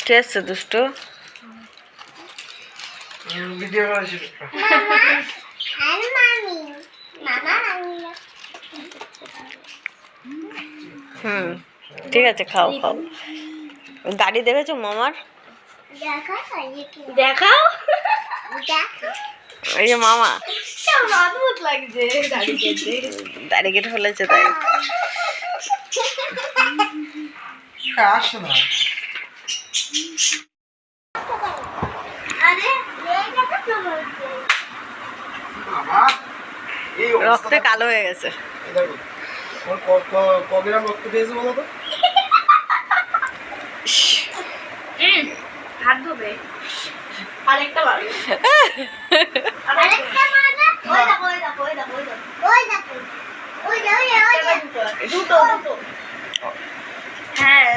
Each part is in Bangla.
কে এসছে দুষ্টু? ভিডিও করেছি। ঠিক আছে, খাও খাও। দাড়ি দেখেছো মামার? দেখাও। এই যে মামা অদ্ভুত লাগছে দাড়ি কেটে ফেলেছে তাই। আসো না। রক্তে কালো হয়ে গেছে। কগ্রাম রক্ত পেয়েছে বলো তো? হাত ধোবে। আরেকটা মারো। আরেকটা মারো। ওই দেখো ওই দেখো ওই দেখো ওই দেখো। ওই দেখো। ওই দেখো দুটো দুটো। হ্যাঁ,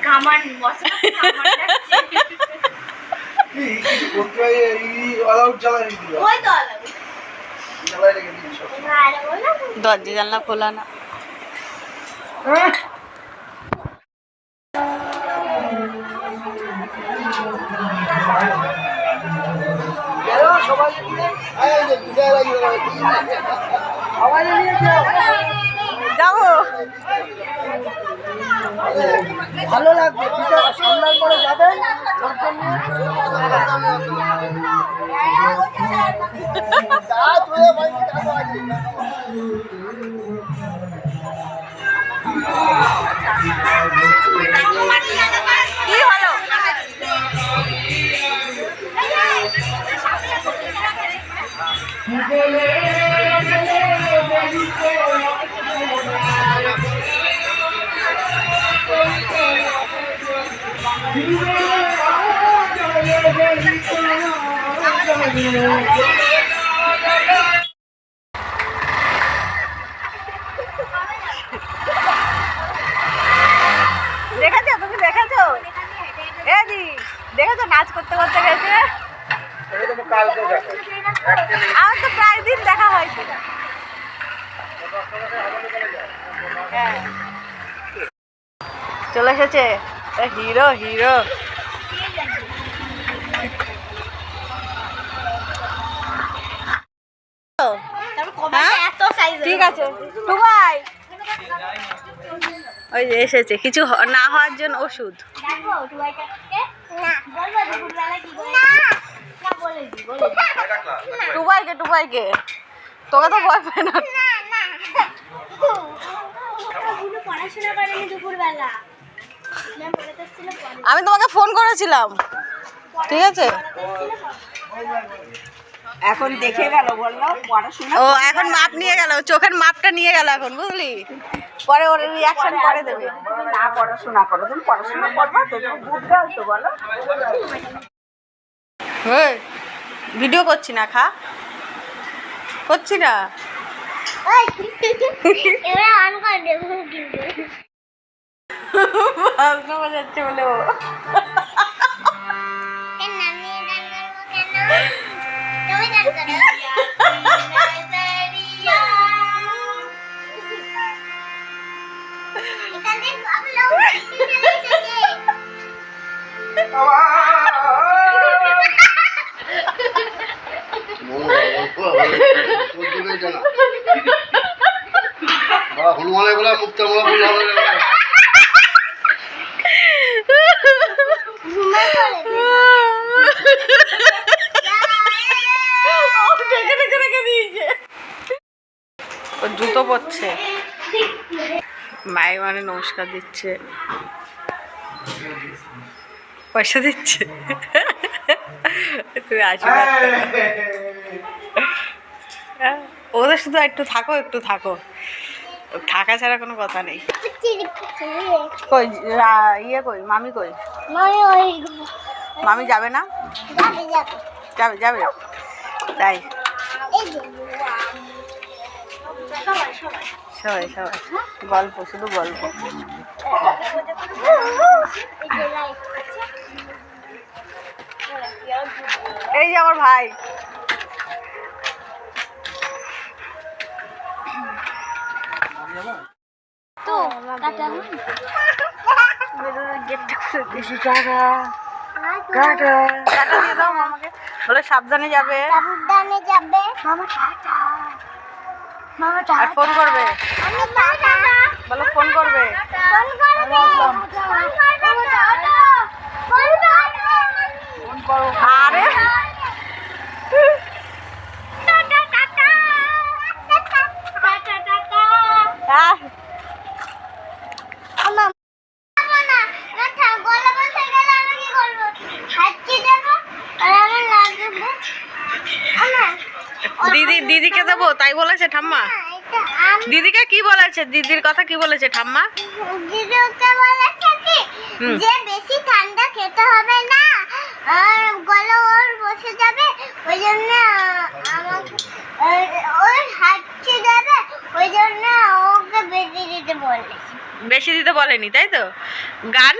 কামান মশলা কামান লাগছে। এই কিছু করতে হয় এই অলাউট জ্বালাই দিও। ওই তো আলাদা। জ্বালাই রেখে দিই সব। দরজা জানলা খোলা না। যাবো, ভালো লাগবে। সন্ধ্যার পরে যাবেন। কি হলো? দেখেছো? তুমি দেখেছো? এদি দেখেছো নাচ করতে করতে গেছে? আমার তো প্রায় দিন দেখা হয়েছে। হ্যাঁ, চলে এসেছে হিরো হিরো। ঠিক আছে টুবাই, ওই যে এসেছে কিছু না হওয়ার জন্য ওষুধ। টুবাইকে টুবাইকে তোকে তো ভয় পায় না। আমি তোমাকে ফোন করেছিলাম, ঠিক আছে? এখন দেখে গেল, বললো পড়াশোনা। ও এখন মাপ নিয়ে গেল, চোখের মাপটা নিয়ে গেল এখন, বুঝলি? পরে ওর রিয়াকশন করে দেবে। না পড়াশোনা করো, তুমি পড়াশোনা করবা তো, তুমি বুঝবে তো বলো। হ্যাঁ, ভিডিও করছি না, খা করছি না। যাচ্ছে বলে ও হনুমানে বলে মুক্তা জুতো পরছে, মায়ের মানে নমস্কার দিচ্ছে, পয়সা দিচ্ছে। তুমি আশীর্বাদ করো। ওদের শুধু একটু থাকো একটু থাকো, থাকা ছাড়া কোনো কথা নেই। কই ইয়ে কই মামি কই? মামি যাবে না? যাবে যাবে তাই সবাই সবাই গল্প, শুধু গল্প। এই যে আমার ভাই, গেটটা খুলে কিছু টাকা টাটা টাটা দিয়ে দাও মামাকে, বলে সাবধানে যাবে সাবধানে যাবে মামা টাটা মামা আর টাটা ফোন করবে, আমি টাটা বলো ফোন করবে। ফোন করবে ফোন করবে টাটা ফোন করবে ফোন করো। আরে টাটা টাটা টাটা টাটা আহ, আমা না না গলা বসে গেলে আমি কি করব হাঁচি দেব আর আমার লাগবে আমা দিদিকে দেবো তাই বলেছে ঠাম্মা? এটা আমি দিদিকে কি বলেছে, দিদির কথা কি বলেছে ঠাম্মা? দিদিকে বলেছে কি হুম। যে বেশি ঠান্ডা খেতে হবে না আর গলা ওর বসে যাবে ওই জন্য আমাকে ওর হাঁচি দেবে ওই জন্য ওকে বেশি দিতে বলেছে বেশি দিতে বলেনি তাই তো? গান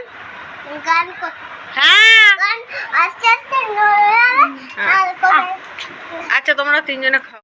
গান করতে হ্যাঁ গান আস্তে আস্তে নড়াবে আর কোথায় আচ্ছা তোমরা তিনজনে খাও।